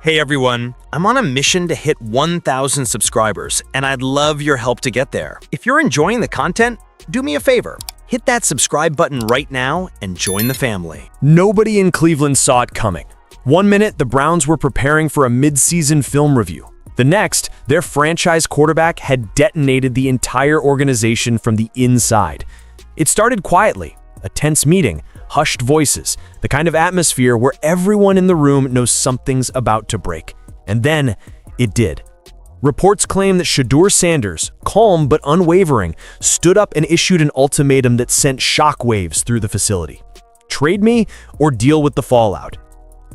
Hey everyone, I'm on a mission to hit 1,000 subscribers, and I'd love your help to get there. If you're enjoying the content, do me a favor. Hit that subscribe button right now and join the family. Nobody in Cleveland saw it coming. One minute, the Browns were preparing for a mid-season film review. The next, their franchise quarterback had detonated the entire organization from the inside. It started quietly, a tense meeting, hushed voices, the kind of atmosphere where everyone in the room knows something's about to break. And then, it did. Reports claim that Shedeur Sanders, calm but unwavering, stood up and issued an ultimatum that sent shockwaves through the facility. Trade me or deal with the fallout.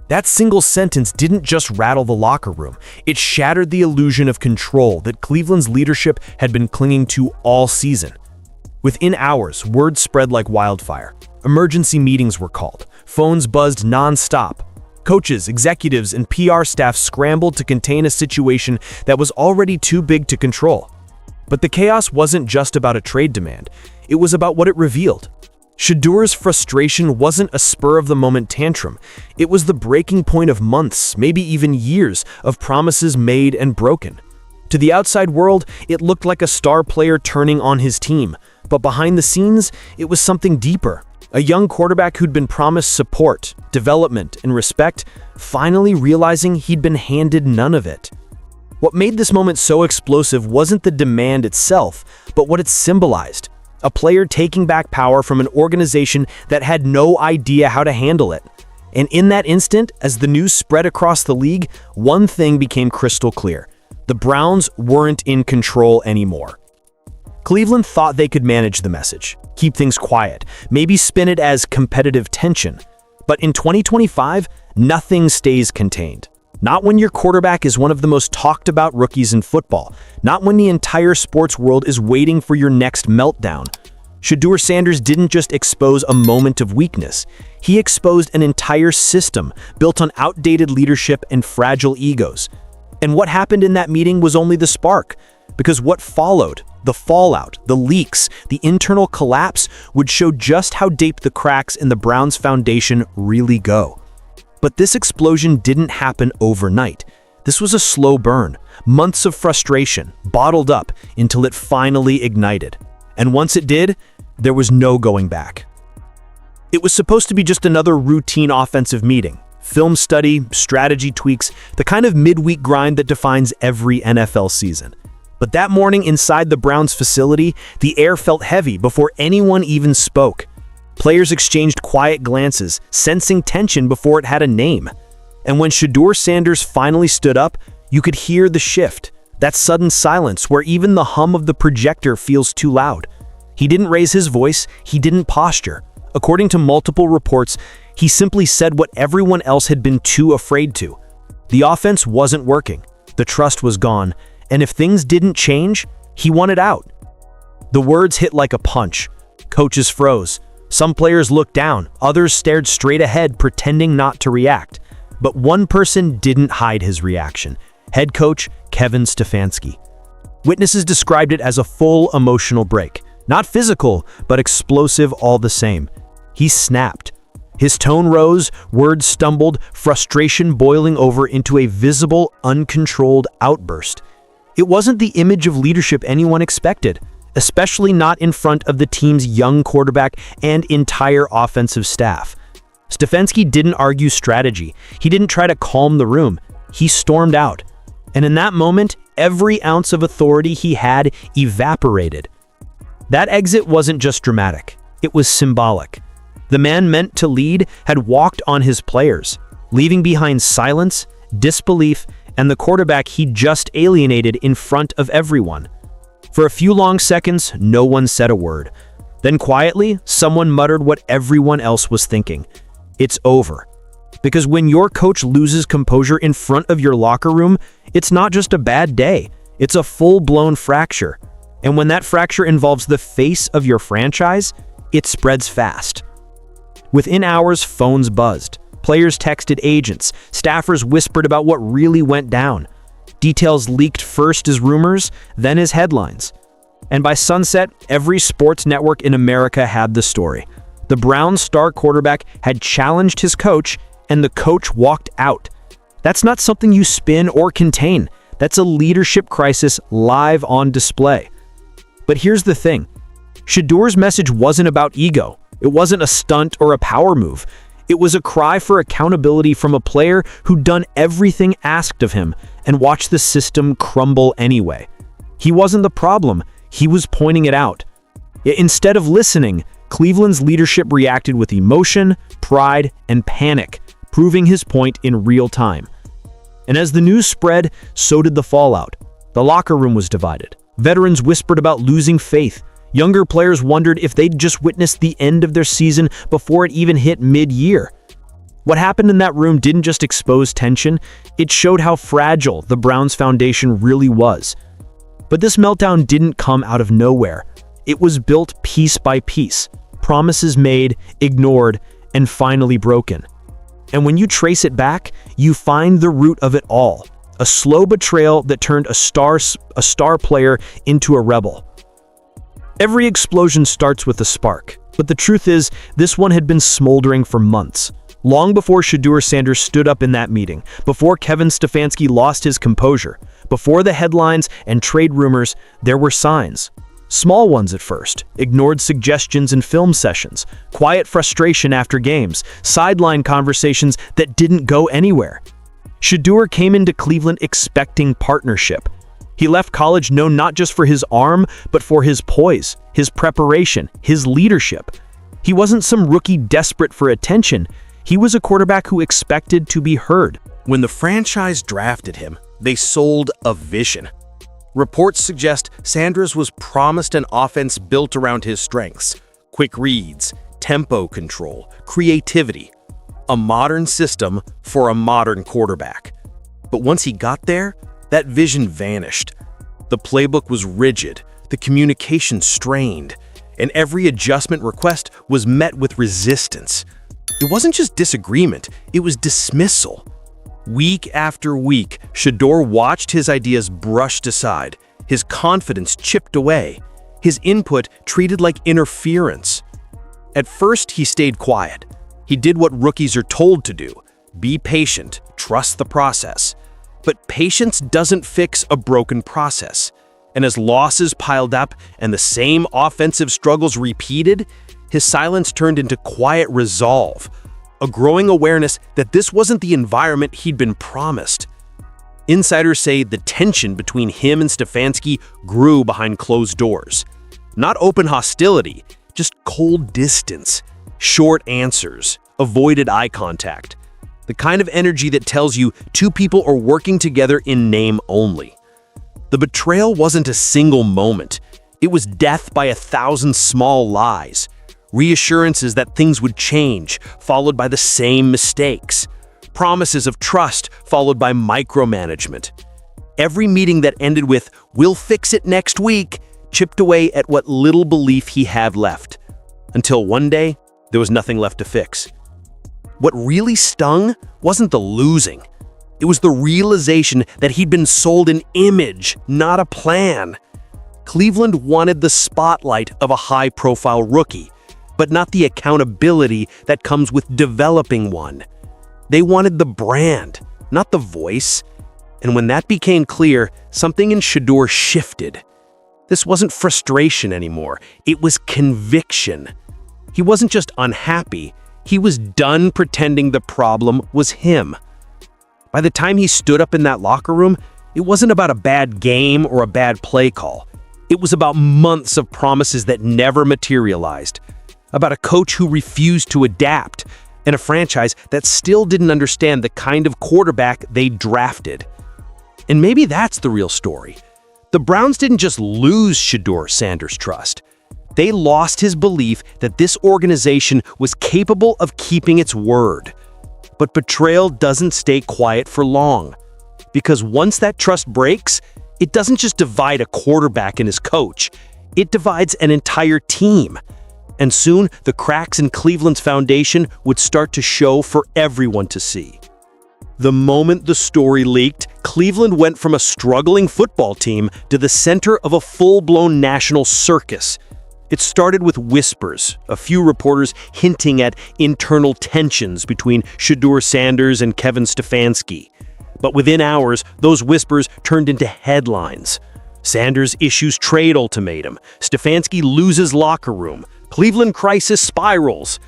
That single sentence didn't just rattle the locker room, it shattered the illusion of control that Cleveland's leadership had been clinging to all season. Within hours, word spread like wildfire. Emergency meetings were called. Phones buzzed non-stop. Coaches, executives, and PR staff scrambled to contain a situation that was already too big to control. But the chaos wasn't just about a trade demand. It was about what it revealed. Shedeur's frustration wasn't a spur-of-the-moment tantrum. It was the breaking point of months, maybe even years, of promises made and broken. To the outside world, it looked like a star player turning on his team. But behind the scenes, it was something deeper. A young quarterback who'd been promised support, development, and respect, finally realizing he'd been handed none of it. What made this moment so explosive wasn't the demand itself, but what it symbolized. A player taking back power from an organization that had no idea how to handle it. And in that instant, as the news spread across the league, one thing became crystal clear. The Browns weren't in control anymore. Cleveland thought they could manage the message, keep things quiet, maybe spin it as competitive tension. But in 2025, nothing stays contained. Not when your quarterback is one of the most talked about rookies in football. Not when the entire sports world is waiting for your next meltdown. Shedeur Sanders didn't just expose a moment of weakness. He exposed an entire system built on outdated leadership and fragile egos. And what happened in that meeting was only the spark, because what followed, the fallout, the leaks, the internal collapse would show just how deep the cracks in the Browns' foundation really go. But this explosion didn't happen overnight. This was a slow burn, months of frustration, bottled up until it finally ignited. And once it did, there was no going back. It was supposed to be just another routine offensive meeting. Film study, strategy tweaks, the kind of midweek grind that defines every NFL season. But that morning inside the Browns facility, the air felt heavy before anyone even spoke. Players exchanged quiet glances, sensing tension before it had a name. And when Shedeur Sanders finally stood up, you could hear the shift, that sudden silence where even the hum of the projector feels too loud. He didn't raise his voice, he didn't posture. According to multiple reports, he simply said what everyone else had been too afraid to. The offense wasn't working, the trust was gone, and if things didn't change, he wanted out. The words hit like a punch. Coaches froze. Some players looked down, others stared straight ahead, pretending not to react. But one person didn't hide his reaction. Head coach Kevin Stefanski. Witnesses described it as a full emotional break. Not physical, but explosive all the same. He snapped. His tone rose, words stumbled, frustration boiling over into a visible, uncontrolled outburst. It wasn't the image of leadership anyone expected, especially not in front of the team's young quarterback and entire offensive staff. Stefanski didn't argue strategy. He didn't try to calm the room. He stormed out. And in that moment, every ounce of authority he had evaporated. That exit wasn't just dramatic. It was symbolic. The man meant to lead had walked on his players, leaving behind silence, disbelief, and the quarterback he just alienated in front of everyone. For a few long seconds, no one said a word. Then quietly, someone muttered what everyone else was thinking. It's over. Because when your coach loses composure in front of your locker room, it's not just a bad day. It's a full-blown fracture. And when that fracture involves the face of your franchise, it spreads fast. Within hours, phones buzzed. Players texted agents. Staffers whispered about what really went down. Details leaked first as rumors, then as headlines. And by sunset, every sports network in America had the story. The Browns' star quarterback had challenged his coach, and the coach walked out. That's not something you spin or contain. That's a leadership crisis live on display. But here's the thing. Shedeur's message wasn't about ego. It wasn't a stunt or a power move. It was a cry for accountability from a player who'd done everything asked of him and watched the system crumble anyway. He wasn't the problem. He was pointing it out. Yet instead of listening, Cleveland's leadership reacted with emotion, pride, and panic, proving his point in real time. And as the news spread, so did the fallout. The locker room was divided. Veterans whispered about losing faith. Younger players wondered if they'd just witnessed the end of their season before it even hit mid-year. What happened in that room didn't just expose tension, it showed how fragile the Browns' foundation really was. But this meltdown didn't come out of nowhere. It was built piece by piece, promises made, ignored, and finally broken. And when you trace it back, you find the root of it all, a slow betrayal that turned a star player into a rebel. Every explosion starts with a spark, but the truth is, this one had been smoldering for months. Long before Shedeur Sanders stood up in that meeting, before Kevin Stefanski lost his composure, before the headlines and trade rumors, there were signs. Small ones at first, ignored suggestions in film sessions, quiet frustration after games, sideline conversations that didn't go anywhere. Shedeur came into Cleveland expecting partnership. He left college known not just for his arm, but for his poise, his preparation, his leadership. He wasn't some rookie desperate for attention. He was a quarterback who expected to be heard. When the franchise drafted him, they sold a vision. Reports suggest Sanders was promised an offense built around his strengths: quick reads, tempo control, creativity. A modern system for a modern quarterback. But once he got there, that vision vanished. The playbook was rigid, the communication strained, and every adjustment request was met with resistance. It wasn't just disagreement, it was dismissal. Week after week, Shedeur watched his ideas brushed aside, his confidence chipped away, his input treated like interference. At first, he stayed quiet. He did what rookies are told to do: be patient, trust the process. But patience doesn't fix a broken process. And as losses piled up and the same offensive struggles repeated, his silence turned into quiet resolve, a growing awareness that this wasn't the environment he'd been promised. Insiders say the tension between him and Stefanski grew behind closed doors. Not open hostility, just cold distance, short answers, avoided eye contact. The kind of energy that tells you two people are working together in name only. The betrayal wasn't a single moment. It was death by 1,000 small lies. Reassurances that things would change, followed by the same mistakes. Promises of trust, followed by micromanagement. Every meeting that ended with, "We'll fix it next week," chipped away at what little belief he had left. Until one day, there was nothing left to fix. What really stung wasn't the losing. It was the realization that he'd been sold an image, not a plan. Cleveland wanted the spotlight of a high-profile rookie, but not the accountability that comes with developing one. They wanted the brand, not the voice. And when that became clear, something in Shedeur shifted. This wasn't frustration anymore. It was conviction. He wasn't just unhappy. He was done pretending the problem was him. By the time he stood up in that locker room, it wasn't about a bad game or a bad play call. It was about months of promises that never materialized. About a coach who refused to adapt, and a franchise that still didn't understand the kind of quarterback they drafted. And maybe that's the real story. The Browns didn't just lose Shedeur Sanders' trust. They lost his belief that this organization was capable of keeping its word. But betrayal doesn't stay quiet for long. Because once that trust breaks, it doesn't just divide a quarterback and his coach. It divides an entire team. And soon, the cracks in Cleveland's foundation would start to show for everyone to see. The moment the story leaked, Cleveland went from a struggling football team to the center of a full-blown national circus. It started with whispers, a few reporters hinting at internal tensions between Shedeur Sanders and Kevin Stefanski. But within hours, those whispers turned into headlines. Sanders issues trade ultimatum. Stefanski loses locker room. Cleveland crisis spirals.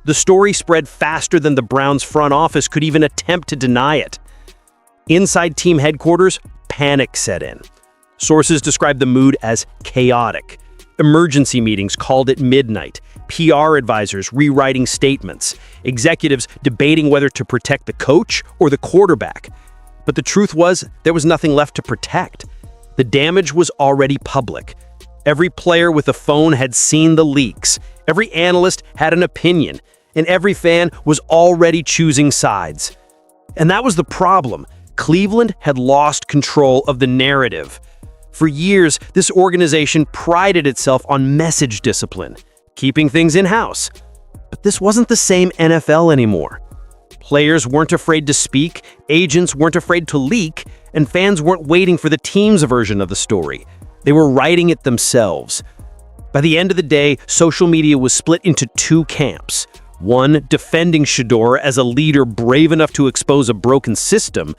The story spread faster than the Browns' front office could even attempt to deny it. Inside team headquarters, panic set in. Sources described the mood as chaotic. Emergency meetings called at midnight. PR advisors rewriting statements. Executives debating whether to protect the coach or the quarterback. But the truth was, there was nothing left to protect. The damage was already public. Every player with a phone had seen the leaks. Every analyst had an opinion. And every fan was already choosing sides. And that was the problem. Cleveland had lost control of the narrative. For years, this organization prided itself on message discipline, keeping things in-house. But this wasn't the same NFL anymore. Players weren't afraid to speak, agents weren't afraid to leak, and fans weren't waiting for the team's version of the story. They were writing it themselves. By the end of the day, social media was split into two camps. One defending Shedeur as a leader brave enough to expose a broken system,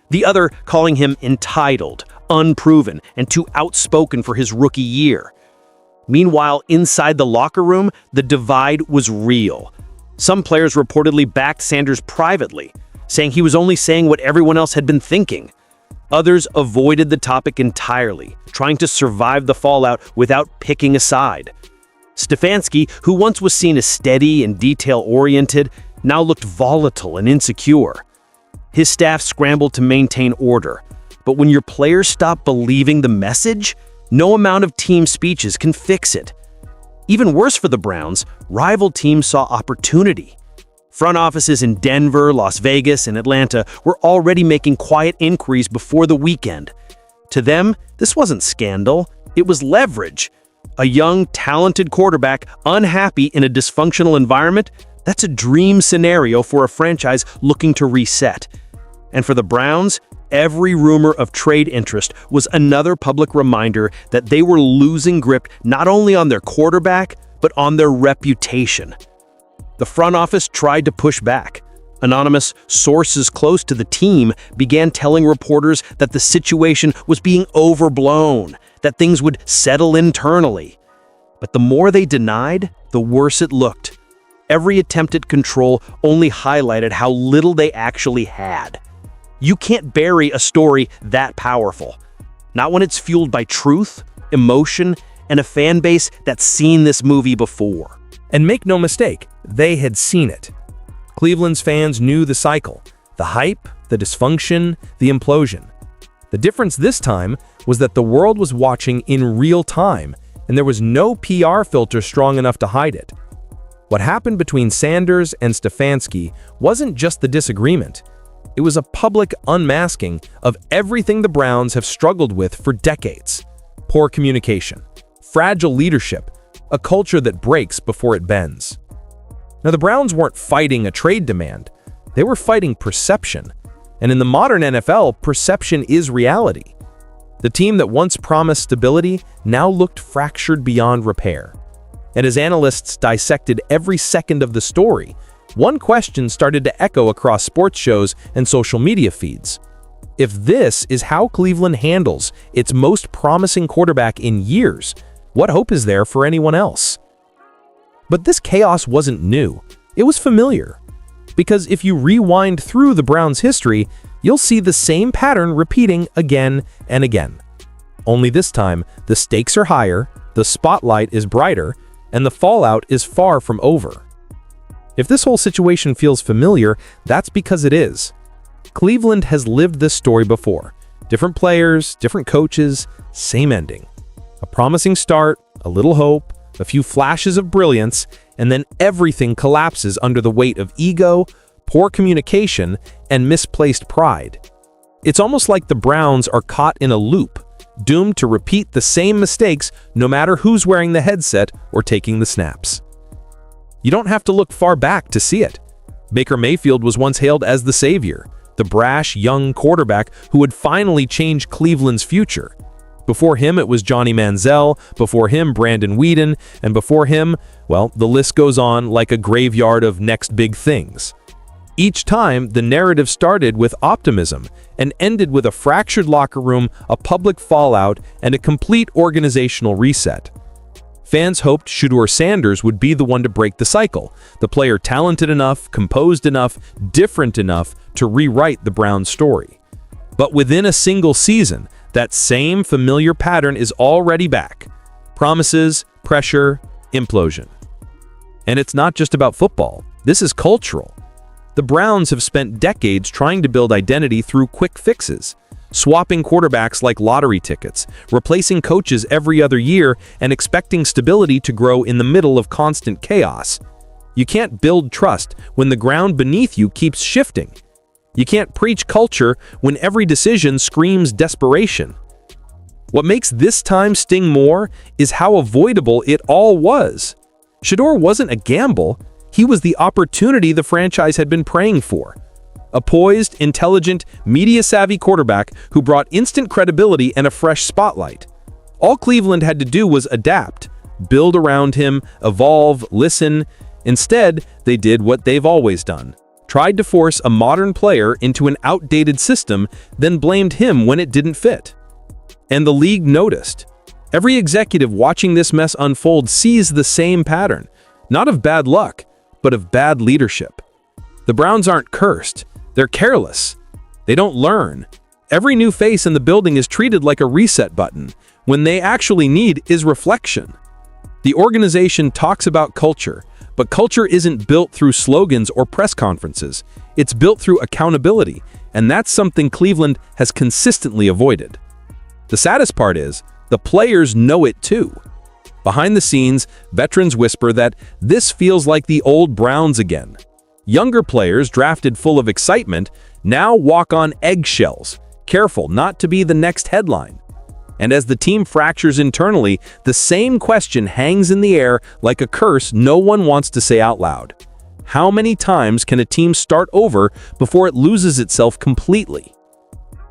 the other calling him entitled, unproven, and too outspoken for his rookie year. Meanwhile, inside the locker room, the divide was real. Some players reportedly backed Sanders privately, saying he was only saying what everyone else had been thinking. Others avoided the topic entirely, trying to survive the fallout without picking a side. Stefanski, who once was seen as steady and detail-oriented, now looked volatile and insecure. His staff scrambled to maintain order, but when your players stop believing the message, no amount of team speeches can fix it. Even worse for the Browns, rival teams saw opportunity. Front offices in Denver, Las Vegas, and Atlanta were already making quiet inquiries before the weekend. To them, this wasn't scandal, it was leverage. A young, talented quarterback unhappy in a dysfunctional environment, that's a dream scenario for a franchise looking to reset. And for the Browns, every rumor of trade interest was another public reminder that they were losing grip not only on their quarterback, but on their reputation. The front office tried to push back. Anonymous sources close to the team began telling reporters that the situation was being overblown, that things would settle internally. But the more they denied, the worse it looked. Every attempt at control only highlighted how little they actually had. You can't bury a story that powerful. Not when it's fueled by truth, emotion, and a fan base that's seen this movie before. And make no mistake, they had seen it. Cleveland's fans knew the cycle, the hype, the dysfunction, the implosion. The difference this time was that the world was watching in real time, and there was no PR filter strong enough to hide it. What happened between Sanders and Stefanski wasn't just the disagreement. It was a public unmasking of everything the Browns have struggled with for decades. Poor communication, fragile leadership, a culture that breaks before it bends. Now, the Browns weren't fighting a trade demand. They were fighting perception. And in the modern NFL, perception is reality. The team that once promised stability now looked fractured beyond repair. And as analysts dissected every second of the story, one question started to echo across sports shows and social media feeds. If this is how Cleveland handles its most promising quarterback in years, what hope is there for anyone else? But this chaos wasn't new. It was familiar. Because if you rewind through the Browns' history, you'll see the same pattern repeating again and again. Only this time, the stakes are higher, the spotlight is brighter, and the fallout is far from over. If this whole situation feels familiar, that's because it is. Cleveland has lived this story before. Different players, different coaches, same ending. A promising start, a little hope, a few flashes of brilliance, and then everything collapses under the weight of ego, poor communication, and misplaced pride. It's almost like the Browns are caught in a loop, doomed to repeat the same mistakes no matter who's wearing the headset or taking the snaps. You don't have to look far back to see it. Baker Mayfield was once hailed as the savior, the brash, young quarterback who would finally change Cleveland's future. Before him, it was Johnny Manziel, before him, Brandon Weeden, and before him, well, the list goes on like a graveyard of next big things. Each time, the narrative started with optimism and ended with a fractured locker room, a public fallout, and a complete organizational reset. Fans hoped Shedeur Sanders would be the one to break the cycle, the player talented enough, composed enough, different enough to rewrite the Browns' story. But within a single season, that same familiar pattern is already back. Promises, pressure, implosion. And it's not just about football. This is cultural. The Browns have spent decades trying to build identity through quick fixes, swapping quarterbacks like lottery tickets, replacing coaches every other year, and expecting stability to grow in the middle of constant chaos. You can't build trust when the ground beneath you keeps shifting. You can't preach culture when every decision screams desperation. What makes this time sting more is how avoidable it all was. Shedeur wasn't a gamble. He was the opportunity the franchise had been praying for. A poised, intelligent, media-savvy quarterback who brought instant credibility and a fresh spotlight. All Cleveland had to do was adapt, build around him, evolve, listen. Instead, they did what they've always done. Tried to force a modern player into an outdated system, then blamed him when it didn't fit. And the league noticed. Every executive watching this mess unfold sees the same pattern, not of bad luck, but of bad leadership. The Browns aren't cursed. They're careless. They don't learn. Every new face in the building is treated like a reset button, when they actually need is reflection. The organization talks about culture, but culture isn't built through slogans or press conferences. It's built through accountability, and that's something Cleveland has consistently avoided. The saddest part is, the players know it too. Behind the scenes, veterans whisper that this feels like the old Browns again. Younger players, drafted full of excitement, now walk on eggshells, careful not to be the next headline. And as the team fractures internally, the same question hangs in the air like a curse no one wants to say out loud. How many times can a team start over before it loses itself completely?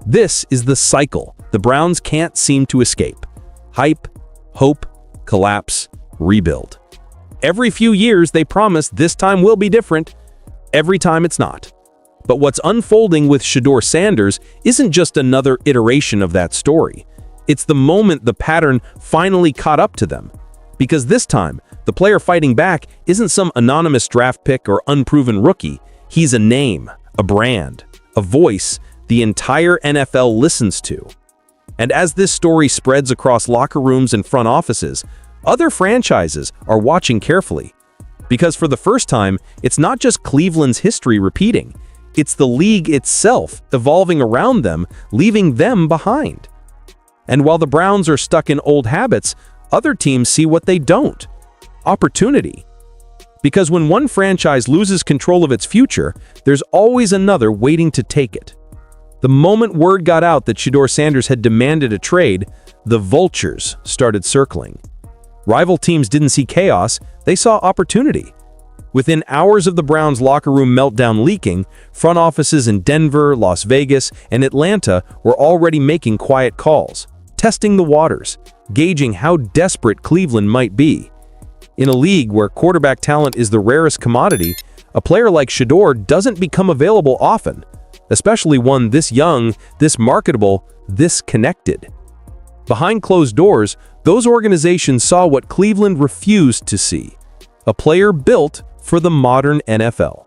This is the cycle the Browns can't seem to escape. Hype, hope, collapse, rebuild. Every few years they promise this time will be different. Every time it's not. But what's unfolding with Shedeur Sanders isn't just another iteration of that story. It's the moment the pattern finally caught up to them. Because this time, the player fighting back isn't some anonymous draft pick or unproven rookie. He's a name, a brand, a voice the entire NFL listens to. And as this story spreads across locker rooms and front offices, other franchises are watching carefully. Because for the first time, it's not just Cleveland's history repeating. It's the league itself evolving around them, leaving them behind. And while the Browns are stuck in old habits, other teams see what they don't: opportunity. Because when one franchise loses control of its future, there's always another waiting to take it. The moment word got out that Shedeur Sanders had demanded a trade, the vultures started circling. Rival teams didn't see chaos, they saw opportunity. Within hours of the Browns' locker room meltdown leaking, front offices in Denver, Las Vegas, and Atlanta were already making quiet calls, testing the waters, gauging how desperate Cleveland might be. In a league where quarterback talent is the rarest commodity, a player like Shedeur doesn't become available often, especially one this young, this marketable, this connected. Behind closed doors, those organizations saw what Cleveland refused to see: a player built for the modern NFL.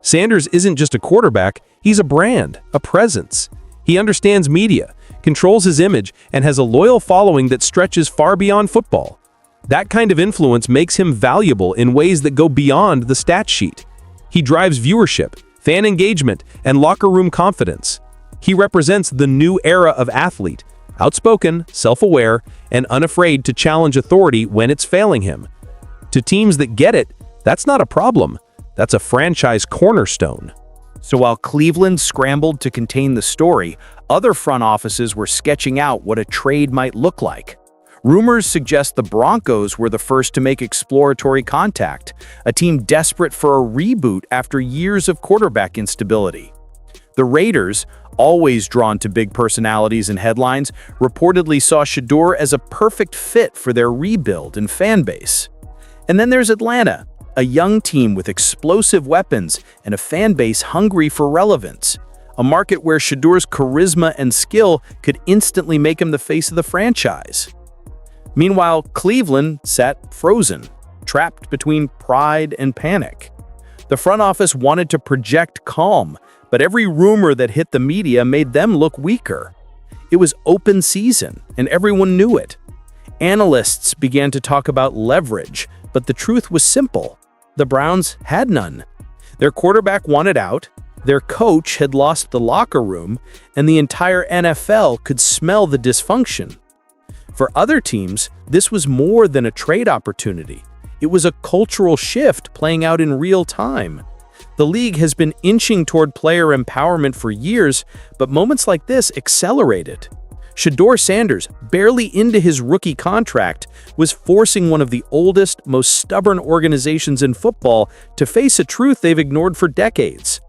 Sanders isn't just a quarterback, he's a brand, a presence. He understands media, controls his image, and has a loyal following that stretches far beyond football. That kind of influence makes him valuable in ways that go beyond the stat sheet. He drives viewership, fan engagement, and locker room confidence. He represents the new era of athlete, outspoken, self-aware, and unafraid to challenge authority when it's failing him. To teams that get it, that's not a problem. That's a franchise cornerstone. So while Cleveland scrambled to contain the story, other front offices were sketching out what a trade might look like. Rumors suggest the Broncos were the first to make exploratory contact, a team desperate for a reboot after years of quarterback instability. The Raiders, always drawn to big personalities and headlines, reportedly saw Shedeur as a perfect fit for their rebuild and fan base. And then there's Atlanta, A young team with explosive weapons and a fan base hungry for relevance. A market where Shedeur's charisma and skill could instantly make him the face of the franchise. Meanwhile, Cleveland sat frozen, trapped between pride and panic. The front office wanted to project calm, but every rumor that hit the media made them look weaker. It was open season, and everyone knew it. Analysts began to talk about leverage, but the truth was simple. The Browns had none. Their quarterback wanted out, their coach had lost the locker room, and the entire NFL could smell the dysfunction. For other teams, this was more than a trade opportunity. It was a cultural shift playing out in real time. The league has been inching toward player empowerment for years, but moments like this accelerated. Shedeur Sanders, barely into his rookie contract, was forcing one of the oldest, most stubborn organizations in football to face a truth they've ignored for decades.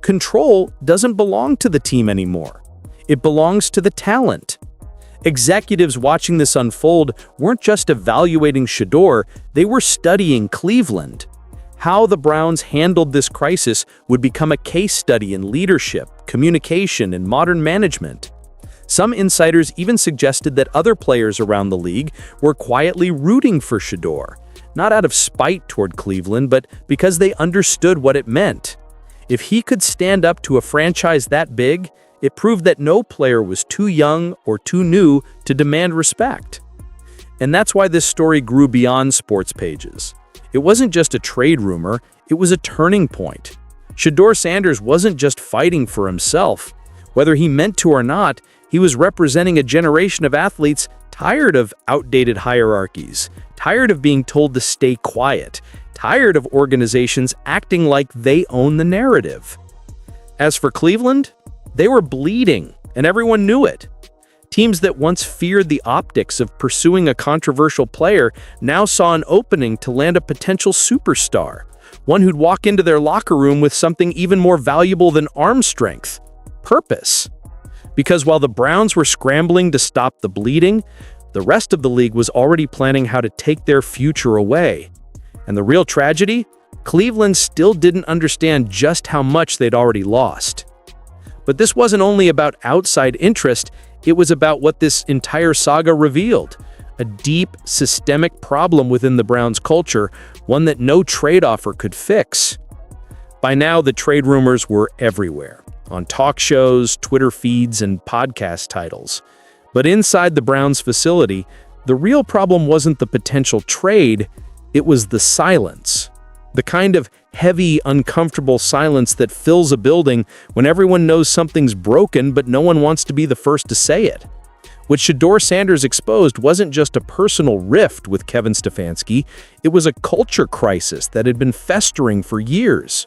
Control doesn't belong to the team anymore. It belongs to the talent. Executives watching this unfold weren't just evaluating Shedeur, they were studying Cleveland. How the Browns handled this crisis would become a case study in leadership, communication, and modern management. Some insiders even suggested that other players around the league were quietly rooting for Shedeur, not out of spite toward Cleveland, but because they understood what it meant. If he could stand up to a franchise that big, it proved that no player was too young or too new to demand respect. And that's why this story grew beyond sports pages. It wasn't just a trade rumor, it was a turning point. Shedeur Sanders wasn't just fighting for himself. Whether he meant to or not, he was representing a generation of athletes tired of outdated hierarchies, tired of being told to stay quiet, tired of organizations acting like they own the narrative. As for Cleveland, they were bleeding, and everyone knew it. Teams that once feared the optics of pursuing a controversial player now saw an opening to land a potential superstar, one who'd walk into their locker room with something even more valuable than arm strength: purpose. Because while the Browns were scrambling to stop the bleeding, the rest of the league was already planning how to take their future away. And the real tragedy? Cleveland still didn't understand just how much they'd already lost. But this wasn't only about outside interest, it was about what this entire saga revealed: a deep, systemic problem within the Browns' culture, one that no trade offer could fix. By now, the trade rumors were everywhere, on talk shows, Twitter feeds, and podcast titles. But inside the Browns' facility, the real problem wasn't the potential trade, it was the silence. The kind of heavy, uncomfortable silence that fills a building when everyone knows something's broken but no one wants to be the first to say it. What Shedeur Sanders exposed wasn't just a personal rift with Kevin Stefanski, it was a culture crisis that had been festering for years.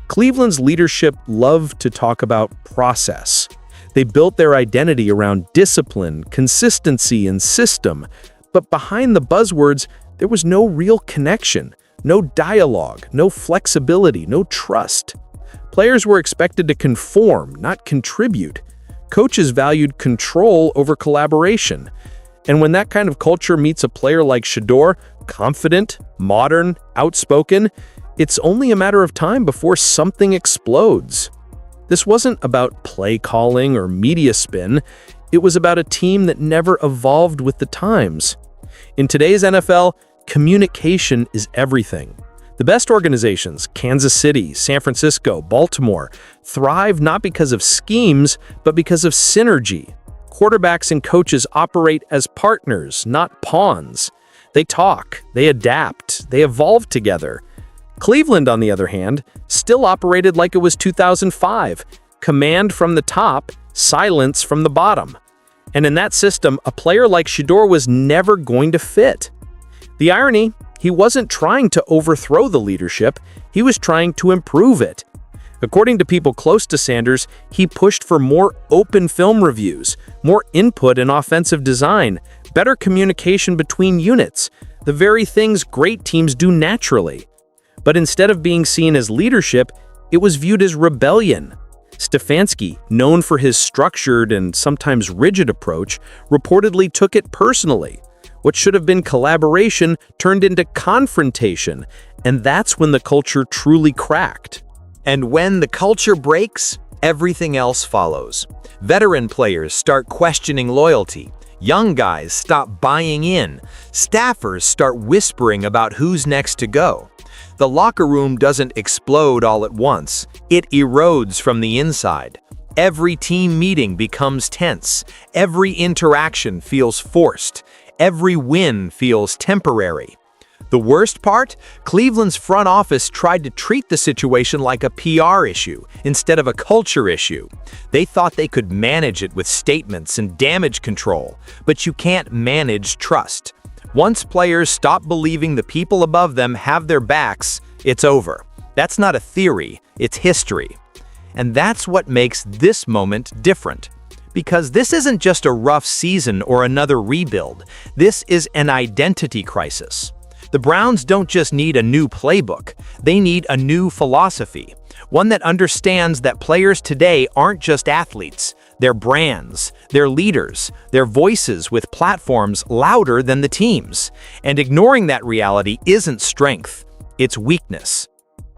Cleveland's leadership loved to talk about process. They built their identity around discipline, consistency, and system, but behind the buzzwords, there was no real connection. No dialogue, no flexibility, no trust. Players were expected to conform, not contribute. Coaches valued control over collaboration. And when that kind of culture meets a player like Shedeur, confident, modern, outspoken, it's only a matter of time before something explodes. This wasn't about play calling or media spin. It was about a team that never evolved with the times. In today's NFL, communication is everything. The best organizations, Kansas City, San Francisco, Baltimore, thrive not because of schemes, but because of synergy. Quarterbacks and coaches operate as partners, not pawns. They talk, they adapt, they evolve together. Cleveland, on the other hand, still operated like it was 2005. Command from the top, silence from the bottom. And in that system, a player like Shedeur was never going to fit. The irony, he wasn't trying to overthrow the leadership, he was trying to improve it. According to people close to Sanders, he pushed for more open film reviews, more input in offensive design, better communication between units, the very things great teams do naturally. But instead of being seen as leadership, it was viewed as rebellion. Stefanski, known for his structured and sometimes rigid approach, reportedly took it personally. What should have been collaboration turned into confrontation, and that's when the culture truly cracked. And when the culture breaks, everything else follows. Veteran players start questioning loyalty. Young guys stop buying in. Staffers start whispering about who's next to go. The locker room doesn't explode all at once. It erodes from the inside. Every team meeting becomes tense. Every interaction feels forced. Every win feels temporary. The worst part? Cleveland's front office tried to treat the situation like a PR issue instead of a culture issue. They thought they could manage it with statements and damage control, but you can't manage trust. Once players stop believing the people above them have their backs, it's over. That's not a theory, it's history. And that's what makes this moment different. Because this isn't just a rough season or another rebuild. This is an identity crisis. The Browns don't just need a new playbook, they need a new philosophy. One that understands that players today aren't just athletes, they're brands, they're leaders, they're voices with platforms louder than the teams. And ignoring that reality isn't strength, it's weakness.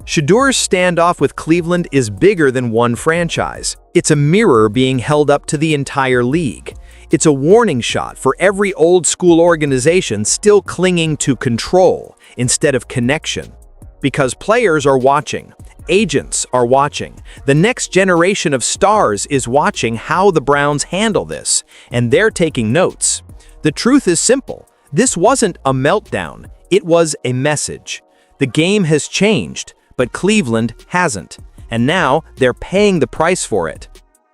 Shedeur's standoff with Cleveland is bigger than one franchise. It's a mirror being held up to the entire league. It's a warning shot for every old-school organization still clinging to control instead of connection. Because players are watching, agents are watching, the next generation of stars is watching how the Browns handle this, and they're taking notes. The truth is simple. This wasn't a meltdown, it was a message. The game has changed, but Cleveland hasn't, and now they're paying the price for it.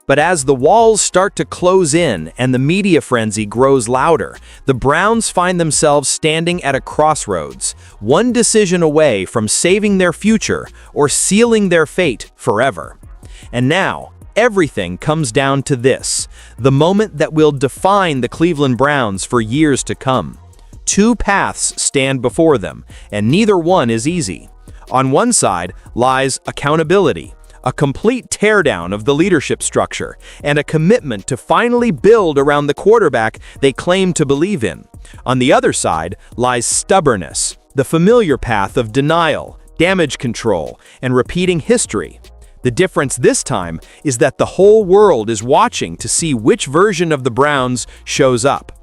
But as the walls start to close in and the media frenzy grows louder, the Browns find themselves standing at a crossroads, one decision away from saving their future or sealing their fate forever. And now, everything comes down to this, the moment that will define the Cleveland Browns for years to come. Two paths stand before them, and neither one is easy. On one side lies accountability, a complete teardown of the leadership structure, and a commitment to finally build around the quarterback they claim to believe in. On the other side lies stubbornness, the familiar path of denial, damage control, and repeating history. The difference this time is that the whole world is watching to see which version of the Browns shows up.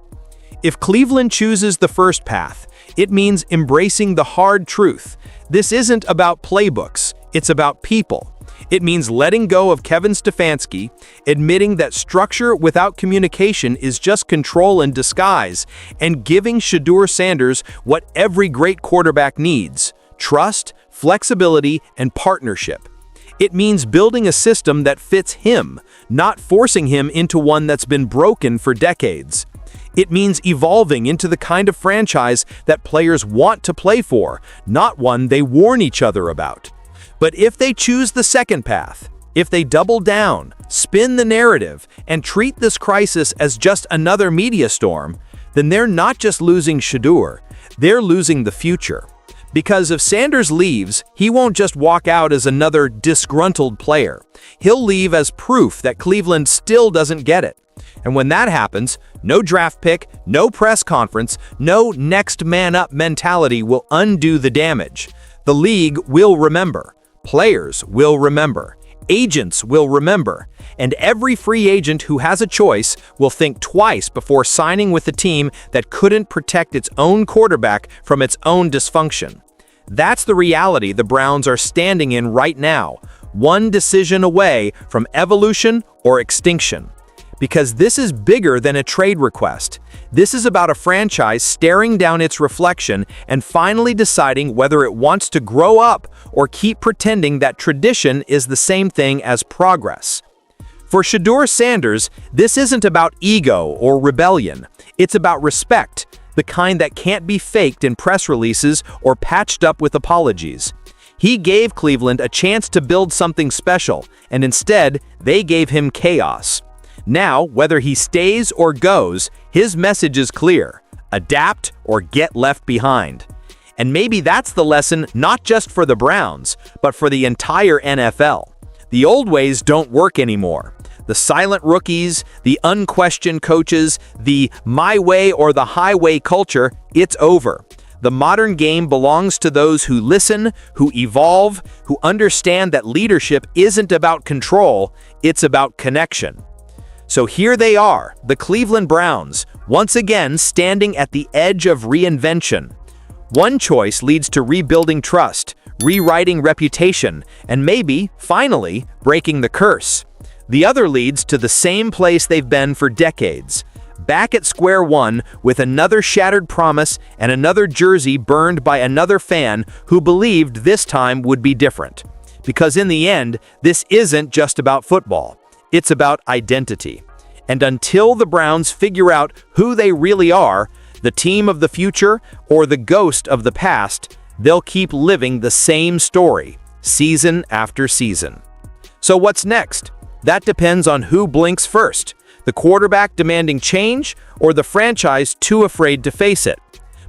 If Cleveland chooses the first path, it means embracing the hard truth. This isn't about playbooks, it's about people. It means letting go of Kevin Stefanski, admitting that structure without communication is just control in disguise, and giving Shedeur Sanders what every great quarterback needs: trust, flexibility, and partnership. It means building a system that fits him, not forcing him into one that's been broken for decades. It means evolving into the kind of franchise that players want to play for, not one they warn each other about. But if they choose the second path, if they double down, spin the narrative, and treat this crisis as just another media storm, then they're not just losing Shedeur, they're losing the future. Because if Sanders leaves, he won't just walk out as another disgruntled player. He'll leave as proof that Cleveland still doesn't get it. And when that happens, no draft pick, no press conference, no next man up mentality will undo the damage. The league will remember. Players will remember. Agents will remember. And every free agent who has a choice will think twice before signing with a team that couldn't protect its own quarterback from its own dysfunction. That's the reality the Browns are standing in right now, one decision away from evolution or extinction. Because this is bigger than a trade request. This is about a franchise staring down its reflection and finally deciding whether it wants to grow up or keep pretending that tradition is the same thing as progress. For Shedeur Sanders, this isn't about ego or rebellion. It's about respect, the kind that can't be faked in press releases or patched up with apologies. He gave Cleveland a chance to build something special, and instead, they gave him chaos. Now, whether he stays or goes, his message is clear: adapt or get left behind. And maybe that's the lesson not just for the Browns, but for the entire NFL. The old ways don't work anymore. the silent rookies, the unquestioned coaches, the my way or the highway culture, it's over. The modern game belongs to those who listen, who evolve, who understand that leadership isn't about control, it's about connection. So here they are, the Cleveland Browns, once again standing at the edge of reinvention. One choice leads to rebuilding trust, rewriting reputation, and maybe, finally, breaking the curse. The other leads to the same place they've been for decades, back at square one with another shattered promise and another jersey burned by another fan who believed this time would be different. Because in the end, this isn't just about football. It's about identity. And until the Browns figure out who they really are, the team of the future or the ghost of the past, they'll keep living the same story, season after season. So what's next? That depends on who blinks first, the quarterback demanding change or the franchise too afraid to face it.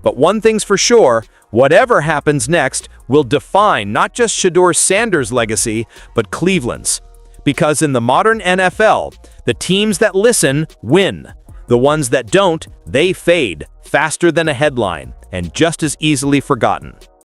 But one thing's for sure, whatever happens next will define not just Shedeur Sanders' legacy, but Cleveland's. Because in the modern NFL, the teams that listen win. The ones that don't, they fade, faster than a headline, and just as easily forgotten.